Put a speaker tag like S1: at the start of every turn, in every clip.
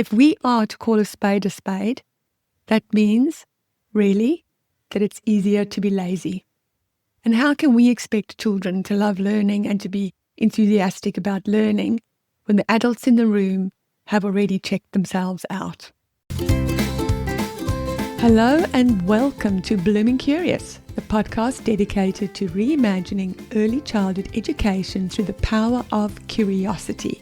S1: If we are to call a spade, that means, really, that it's easier to be lazy. And how can we expect children to love learning and to be enthusiastic about learning when the adults in the room have already checked themselves out? Hello and welcome to Blooming Curious, the podcast dedicated to reimagining early childhood education through the power of curiosity.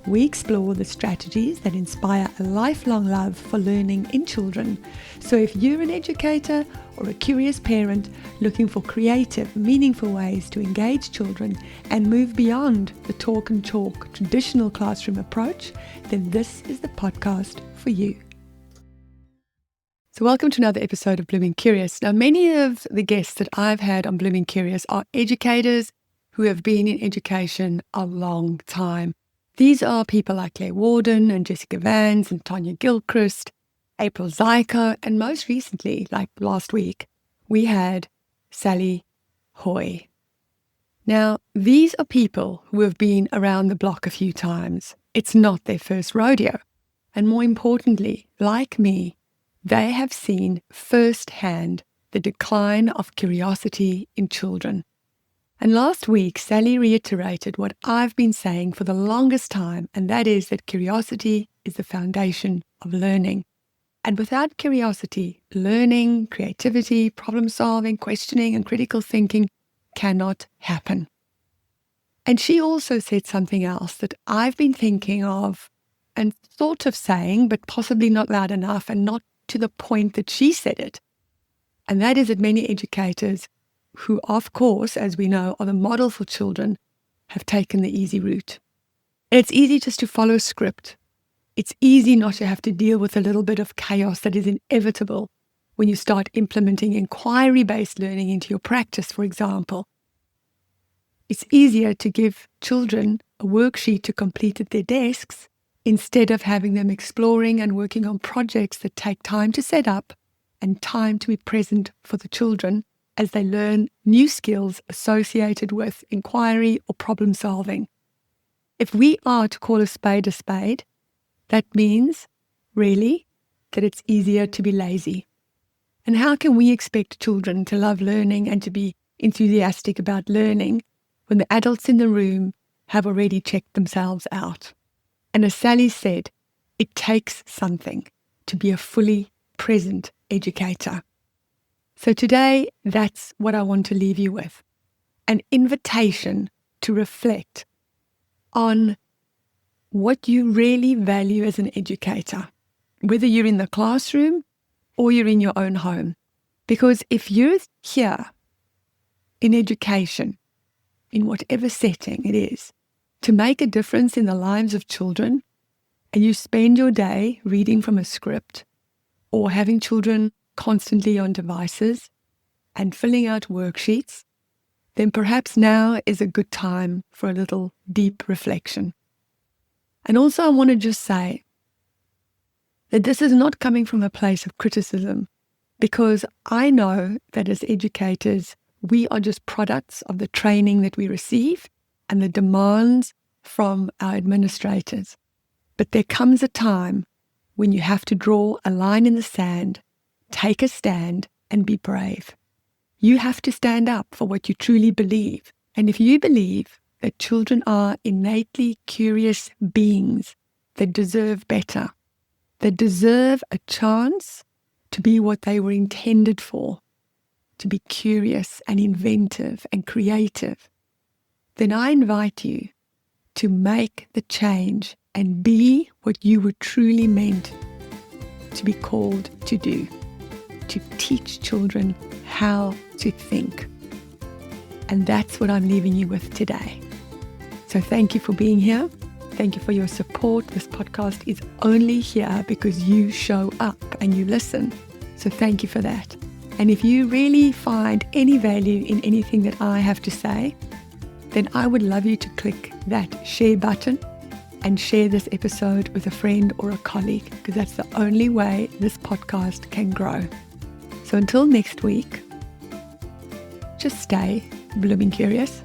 S1: We explore the strategies that inspire a lifelong love for learning in children. So if you're an educator or a curious parent looking for creative, meaningful ways to engage children and move beyond the talk and chalk traditional classroom approach, then this is the podcast for you. So welcome to another episode of Blooming Curious. Now, many of the guests that I've had on Blooming Curious are educators who have been in education a long time. These are people like Warden and Vance and Tonya Gilchrist, April Zajko, and most recently, like last week, we had Sally Haughey. Now, these are people who have been around the block a few times. It's not their first rodeo. And more importantly, like me, they have seen firsthand the decline of curiosity in children. And last week, Sally reiterated what I've been saying for the longest time, and that is that curiosity is the foundation of learning. And without curiosity, learning, creativity, problem solving, questioning, and critical thinking cannot happen. And she also said something else that I've been thinking of and thought of saying, but possibly not loud enough and not to the point that she said it. And that is that many educators who, of course, as we know, are the model for children, have taken the easy route. And it's easy just to follow a script. It's easy not to have to deal with a little bit of chaos that is inevitable when you start implementing inquiry-based learning into your practice, for example. It's easier to give children a worksheet to complete at their desks instead of having them exploring and working on projects that take time to set up and time to be present for the children as they learn new skills associated with inquiry or problem solving. If we are to call a spade, that means, really, that it's easier to be lazy. And how can we expect children to love learning and to be enthusiastic about learning when the adults in the room have already checked themselves out? And as Sally said, it takes something to be a fully present educator. So today, that's what I want to leave you with. An invitation to reflect on what you really value as an educator, whether you're in the classroom or you're in your own home. Because if you're here in education, in whatever setting it is, to make a difference in the lives of children, and you spend your day reading from a script or having children constantly on devices and filling out worksheets, then perhaps now is a good time for a little deep reflection. And also I want to just say that this is not coming from a place of criticism, because I know that as educators, we are just products of the training that we receive and the demands from our administrators. But there comes a time when you have to draw a line in the sand, take a stand, and be brave. You have to stand up for what you truly believe. And if you believe that children are innately curious beings that deserve better, that deserve a chance to be what they were intended for, to be curious and inventive and creative, then I invite you to make the change and be what you were truly meant to be called to do, to teach children how to think. And that's what I'm leaving you with today. So thank you for being here. Thank you for your support. This podcast is only here because you show up and you listen. So thank you for that. And if you really find any value in anything that I have to say, then I would love you to click that share button and share this episode with a friend or a colleague, because that's the only way this podcast can grow. So until next week, just stay blooming curious.